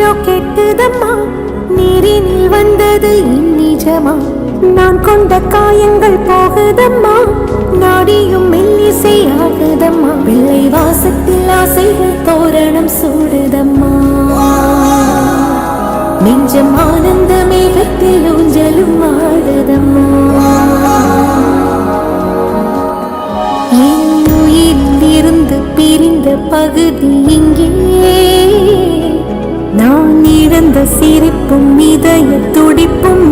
ஏனோ கெட்டுதம்மா, நீரினில் வந்தது நிஜமா. நான் கொண்ட காயங்கள் போகுதம்மா, நாடியும் மெல்லிசை ஆகுதம்மா. பிள்ளை வாசத்தில் ஆசைகள் தோரணம் சூடுதம்மா. நெஞ்சம் ஆனந்த மேகத்தில் ஊஞ்சலும் ஆடுதம்மா. என் உயிரில் இருந்து பிரிந்த பகுதி இங்கே, நான் இழந்த சிரிப்பும் இதய துடிப்பும்